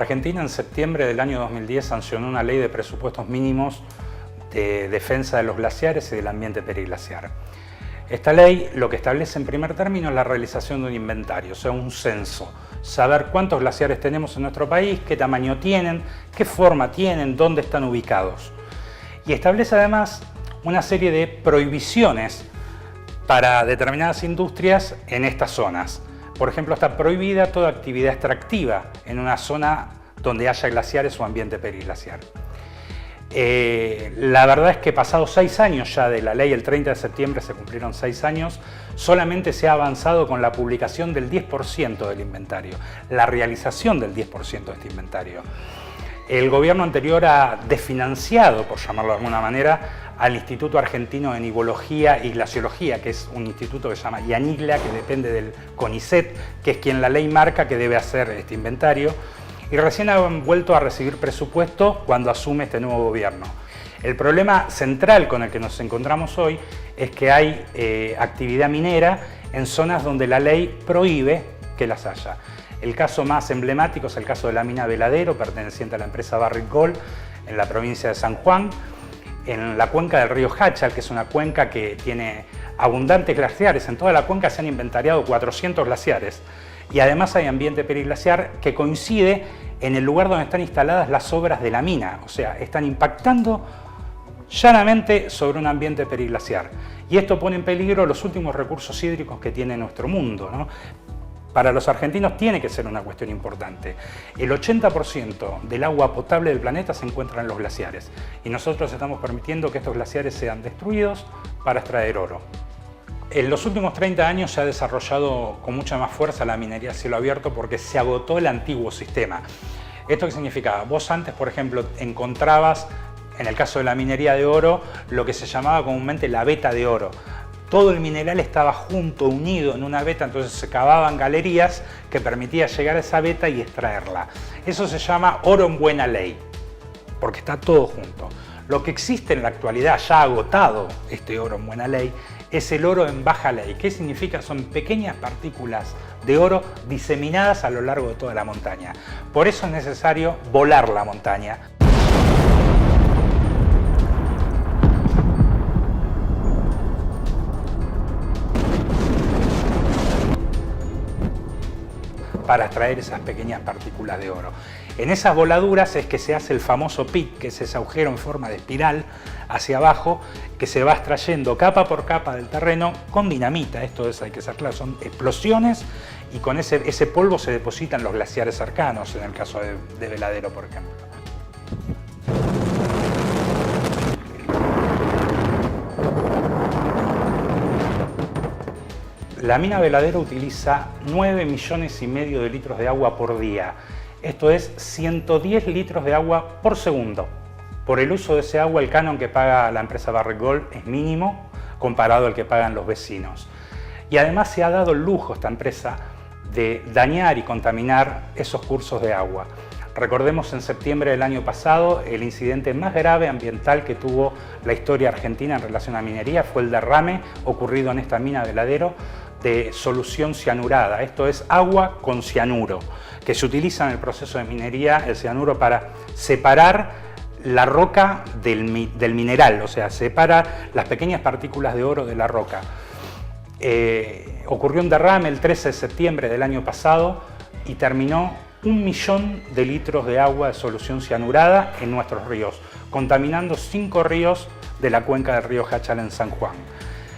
Argentina en septiembre del año 2010 sancionó una ley de presupuestos mínimos de defensa de los glaciares y del ambiente periglaciar. Esta ley lo que establece en primer término es la realización de un inventario, o sea, un censo. Saber cuántos glaciares tenemos en nuestro país, qué tamaño tienen, qué forma tienen, dónde están ubicados. Y establece además una serie de prohibiciones para determinadas industrias en estas zonas. Por ejemplo, está prohibida toda actividad extractiva en una zona donde haya glaciares o ambiente periglaciar. La verdad es que pasados 6 años ya de la ley, el 30 de septiembre se cumplieron 6 años, solamente se ha avanzado con la publicación del 10% del inventario, la realización del 10% de este inventario. El gobierno anterior ha desfinanciado, por llamarlo de alguna manera, al Instituto Argentino de Nivología y Glaciología, que es un instituto que se llama IANIGLA, que depende del CONICET, que es quien la ley marca que debe hacer este inventario, y recién han vuelto a recibir presupuesto cuando asume este nuevo gobierno. El problema central con el que nos encontramos hoy es que hay actividad minera en zonas donde la ley prohíbe que las haya. El caso más emblemático es el caso de la mina Veladero, perteneciente a la empresa Barrick Gold, en la provincia de San Juan, en la cuenca del río Hachal, que es una cuenca que tiene abundantes glaciares. En toda la cuenca se han inventariado 400 glaciares y además hay ambiente periglaciar que coincide en el lugar donde están instaladas las obras de la mina, o sea, están impactando llanamente sobre un ambiente periglaciar. Y esto pone en peligro los últimos recursos hídricos que tiene nuestro mundo, ¿no? Para los argentinos tiene que ser una cuestión importante. El 80% del agua potable del planeta se encuentra en los glaciares y nosotros estamos permitiendo que estos glaciares sean destruidos para extraer oro. En los últimos 30 años se ha desarrollado con mucha más fuerza la minería a cielo abierto porque se agotó el antiguo sistema. ¿Esto qué significaba? Vos antes, por ejemplo, encontrabas, en el caso de la minería de oro, lo que se llamaba comúnmente la veta de oro. Todo el mineral estaba junto, unido en una veta, entonces se cavaban galerías que permitía llegar a esa veta y extraerla. Eso se llama oro en buena ley, porque está todo junto. Lo que existe en la actualidad, ya agotado este oro en buena ley, es el oro en baja ley. ¿Qué significa? Son pequeñas partículas de oro diseminadas a lo largo de toda la montaña. Por eso es necesario volar la montaña. Para extraer esas pequeñas partículas de oro. En esas voladuras es que se hace el famoso pit, que es ese agujero en forma de espiral hacia abajo, que se va extrayendo capa por capa del terreno con dinamita. Esto es, hay que ser claro, son explosiones y con ese polvo se depositan los glaciares cercanos, en el caso de Veladero, por ejemplo. La mina Veladero utiliza 9,5 millones de litros de agua por día. Esto es 110 litros de agua por segundo. Por el uso de ese agua, el canon que paga la empresa Barrick Gold es mínimo comparado al que pagan los vecinos. Y además se ha dado el lujo esta empresa de dañar y contaminar esos cursos de agua. Recordemos en septiembre del año pasado el incidente más grave ambiental que tuvo la historia argentina en relación a minería fue el derrame ocurrido en esta mina Veladero de solución cianurada. Esto es agua con cianuro, que se utiliza en el proceso de minería, el cianuro, para separar la roca del mineral, o sea, separa las pequeñas partículas de oro de la roca. Ocurrió un derrame el 13 de septiembre del año pasado y terminó 1 millón de litros de agua de solución cianurada en nuestros ríos, contaminando 5 ríos de la cuenca del río Hachal en San Juan.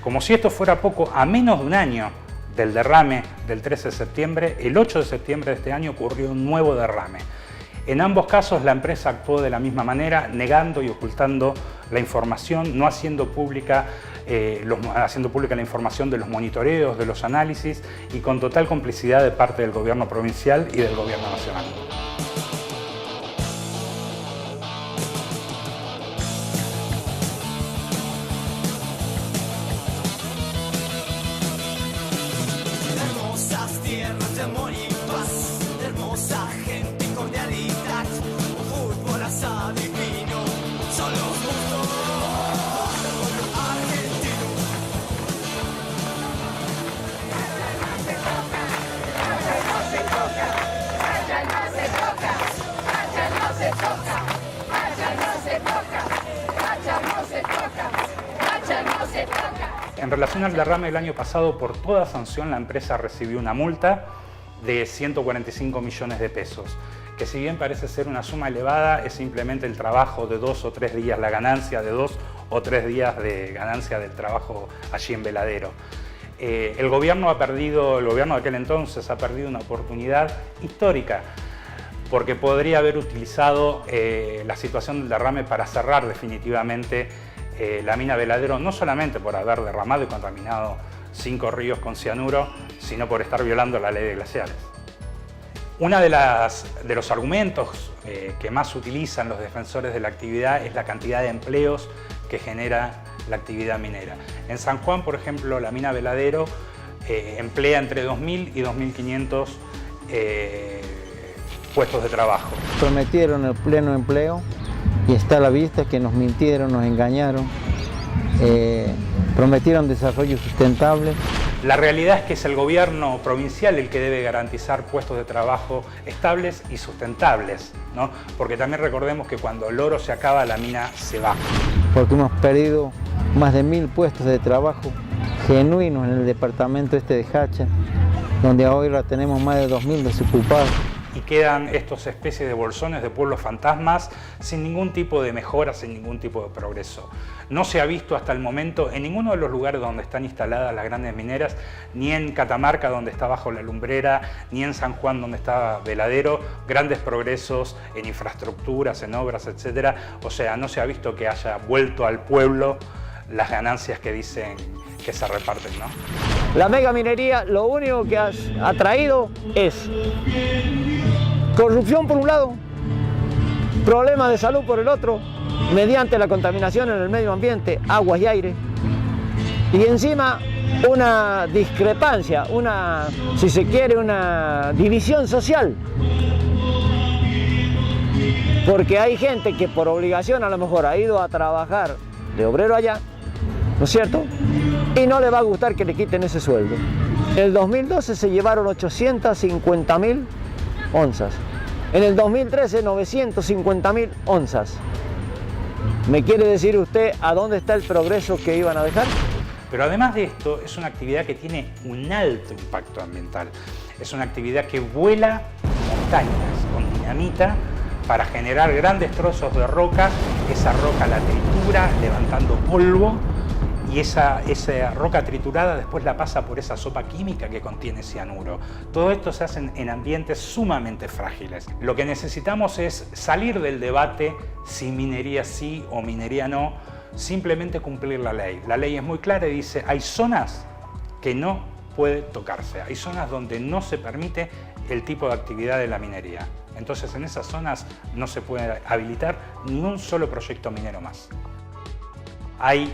Como si esto fuera poco, a menos de un año del derrame del 13 de septiembre, el 8 de septiembre de este año ocurrió un nuevo derrame. En ambos casos la empresa actuó de la misma manera, negando y ocultando la información, no haciendo pública la información de los monitoreos, de los análisis y con total complicidad de parte del gobierno provincial y del gobierno nacional. Hermosas tierras de amor y paz, hermosa gente y cordialidad, un fútbol asado divino, solo justo argentino. No se toca, no se toca, no se toca. En relación al derrame del año pasado, por toda sanción la empresa recibió una multa de 145 millones de pesos, que si bien parece ser una suma elevada, es simplemente el trabajo de 2 o 3 días, la ganancia de 2 o 3 días de ganancia del trabajo allí en Veladero. El gobierno de aquel entonces ha perdido una oportunidad histórica, porque podría haber utilizado la situación del derrame para cerrar definitivamente la mina Veladero, no solamente por haber derramado y contaminado 5 ríos con cianuro, sino por estar violando la ley de glaciares. Uno de los argumentos que más utilizan los defensores de la actividad es la cantidad de empleos que genera la actividad minera. En San Juan, por ejemplo, la mina Veladero emplea entre 2.000 y 2.500 puestos de trabajo. Prometieron el pleno empleo y está a la vista que nos mintieron, nos engañaron, prometieron desarrollo sustentable. La realidad es que es el gobierno provincial el que debe garantizar puestos de trabajo estables y sustentables, ¿no? Porque también recordemos que cuando el oro se acaba, la mina se va. Porque hemos perdido más de 1.000 puestos de trabajo genuinos en el departamento este de Hacha, donde ahora tenemos más de 2.000 desocupados. Y quedan estas especies de bolsones de pueblos fantasmas sin ningún tipo de mejora, sin ningún tipo de progreso. No se ha visto hasta el momento en ninguno de los lugares donde están instaladas las grandes mineras, ni en Catamarca, donde está Bajo la Lumbrera, ni en San Juan, donde está Veladero, grandes progresos en infraestructuras, en obras, etc. O sea, no se ha visto que haya vuelto al pueblo las ganancias que dicen que se reparten, ¿no? La megaminería lo único que ha traído es corrupción por un lado, problemas de salud por el otro, mediante la contaminación en el medio ambiente, aguas y aire, y encima una discrepancia, si se quiere, una división social, porque hay gente que por obligación a lo mejor ha ido a trabajar de obrero allá, ¿no es cierto? Y no le va a gustar que le quiten ese sueldo. En el 2012 se llevaron 850.000 onzas. En el 2013, 950.000 onzas. ¿Me quiere decir usted a dónde está el progreso que iban a dejar? Pero además de esto, es una actividad que tiene un alto impacto ambiental. Es una actividad que vuela montañas con dinamita para generar grandes trozos de roca. Esa roca la tritura levantando polvo, y esa roca triturada después la pasa por esa sopa química que contiene cianuro. Todo esto se hace en ambientes sumamente frágiles. Lo que necesitamos es salir del debate si minería sí o minería no, simplemente cumplir la ley. La ley es muy clara y dice, hay zonas que no puede tocarse, hay zonas donde no se permite el tipo de actividad de la minería. Entonces en esas zonas no se puede habilitar ni un solo proyecto minero más. Hay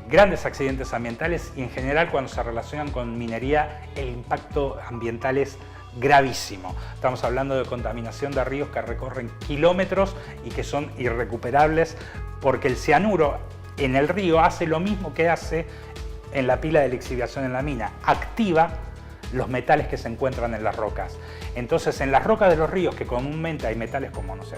grandes accidentes ambientales y en general cuando se relacionan con minería el impacto ambiental es gravísimo. Estamos hablando de contaminación de ríos que recorren kilómetros y que son irrecuperables porque el cianuro en el río hace lo mismo que hace en la pila de lixiviación en la mina, activa los metales que se encuentran en las rocas. Entonces en las rocas de los ríos, que comúnmente hay metales como, no sé,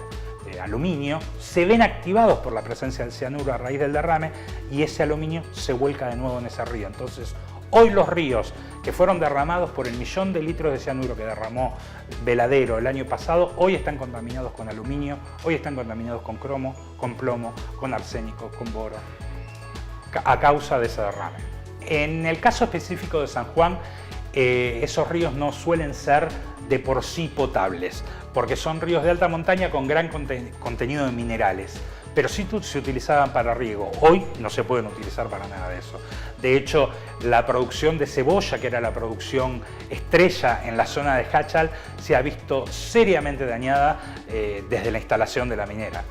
aluminio, se ven activados por la presencia del cianuro a raíz del derrame y ese aluminio se vuelca de nuevo en ese río. Entonces hoy los ríos que fueron derramados por el 1.000.000 de litros de cianuro que derramó Veladero el año pasado, hoy están contaminados con aluminio, hoy están contaminados con cromo, con plomo, con arsénico, con boro, a causa de ese derrame. En el caso específico de San Juan, esos ríos no suelen ser de por sí potables, porque son ríos de alta montaña con gran contenido de minerales, pero sí se utilizaban para riego. Hoy no se pueden utilizar para nada de eso. De hecho, la producción de cebolla, que era la producción estrella en la zona de Hachal, se ha visto seriamente dañada desde la instalación de la minera.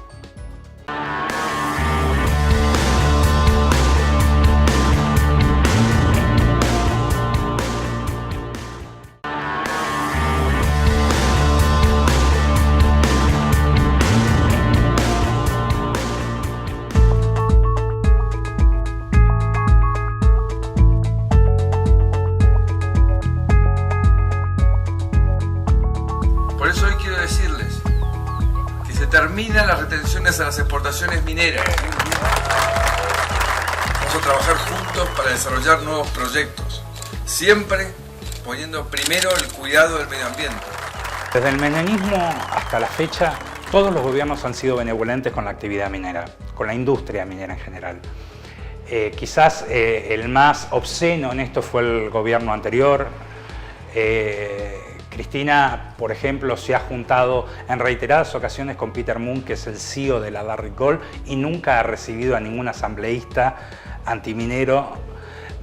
Terminan las retenciones a las exportaciones mineras. Vamos a trabajar juntos para desarrollar nuevos proyectos, siempre poniendo primero el cuidado del medio ambiente. Desde el menemismo hasta la fecha, todos los gobiernos han sido benevolentes con la actividad minera, con la industria minera en general. Quizás el más obsceno en esto fue el gobierno anterior. Cristina, por ejemplo, se ha juntado en reiteradas ocasiones con Peter Moon, que es el CEO de la Barrick Gold, y nunca ha recibido a ningún asambleísta antiminero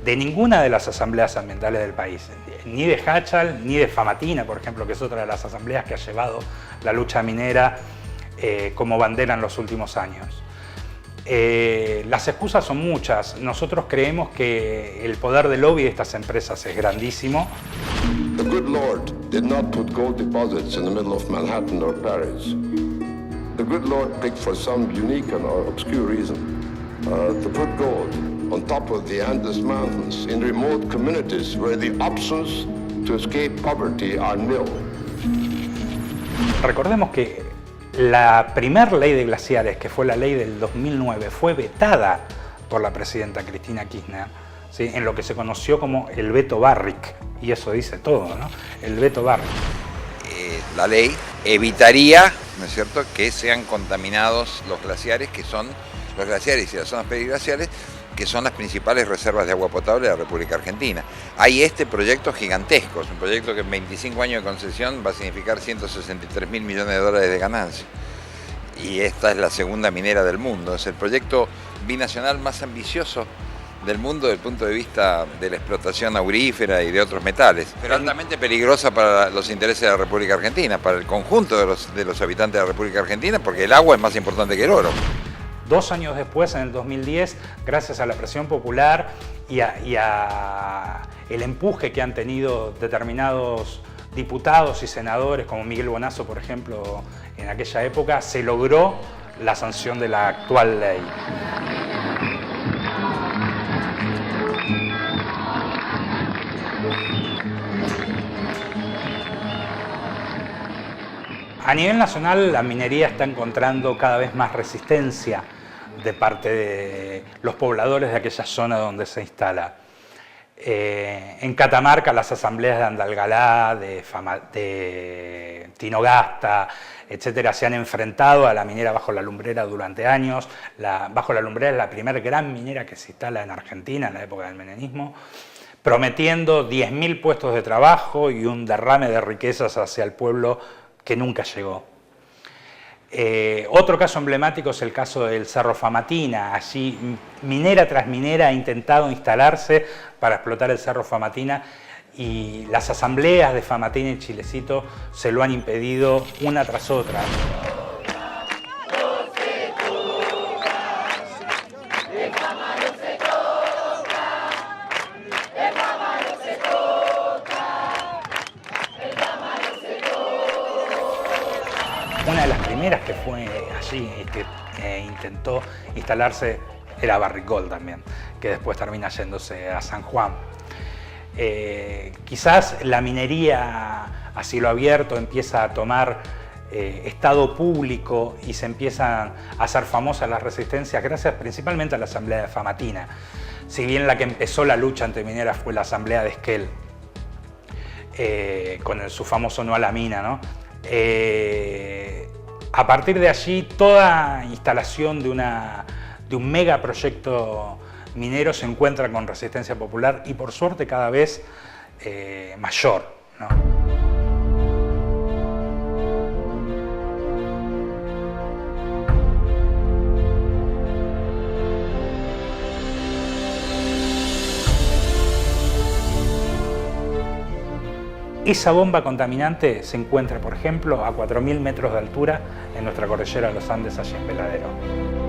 de ninguna de las asambleas ambientales del país, ni de Hachal, ni de Famatina, por ejemplo, que es otra de las asambleas que ha llevado la lucha minera como bandera en los últimos años. Las excusas son muchas. Nosotros creemos que el poder de lobby de estas empresas es grandísimo. The good Lord did not put gold deposits in the middle of Manhattan or Paris. The good Lord picked for some unique and obscure reason to put gold on top of the Andes Mountains in remote communities where the options to escape poverty are nil. Recordemos que la primera ley de glaciares, que fue la ley del 2009, fue vetada por la presidenta Cristina Kirchner, ¿sí?, en lo que se conoció como el veto Barrick, y eso dice todo, ¿no? El veto Barrick. La ley evitaría, ¿no es cierto?, que sean contaminados los glaciares, que son los glaciares y las zonas periglaciares, que son las principales reservas de agua potable de la República Argentina. Hay este proyecto gigantesco, es un proyecto que en 25 años de concesión va a significar 163.000 millones de dólares de ganancia. Y esta es la segunda minera del mundo, es el proyecto binacional más ambicioso del mundo desde el punto de vista de la explotación aurífera y de otros metales, pero altamente peligrosa para los intereses de la República Argentina, para el conjunto de los habitantes de la República Argentina, porque el agua es más importante que el oro. 2 años después, en el 2010, gracias a la presión popular y a el empuje que han tenido determinados diputados y senadores, como Miguel Bonazo, por ejemplo, en aquella época, se logró la sanción de la actual ley. A nivel nacional, la minería está encontrando cada vez más resistencia de parte de los pobladores de aquella zona donde se instala. En Catamarca, las asambleas de Andalgalá, de Tinogasta, etcétera, se han enfrentado a la minera Bajo la Lumbrera durante años. Bajo la Lumbrera es la primera gran minera que se instala en Argentina en la época del menemismo, prometiendo 10.000 puestos de trabajo y un derrame de riquezas hacia el pueblo que nunca llegó. Otro caso emblemático es el caso del Cerro Famatina. Allí minera tras minera ha intentado instalarse para explotar el Cerro Famatina y las asambleas de Famatina y Chilecito se lo han impedido una tras otra. Una de las primeras que fue allí y que intentó instalarse era Barrick Gold también, que después termina yéndose a San Juan. Quizás la minería a cielo abierto empieza a tomar estado público y se empiezan a hacer famosas las resistencias gracias principalmente a la asamblea de Famatina. Si bien la que empezó la lucha antimineras fue la asamblea de Esquel, con su famoso no a la mina, ¿no? A partir de allí, toda instalación de un megaproyecto minero se encuentra con resistencia popular y por suerte cada vez mayor, ¿no? Esa bomba contaminante se encuentra, por ejemplo, a 4.000 metros de altura en nuestra cordillera de los Andes, allí en Veladero.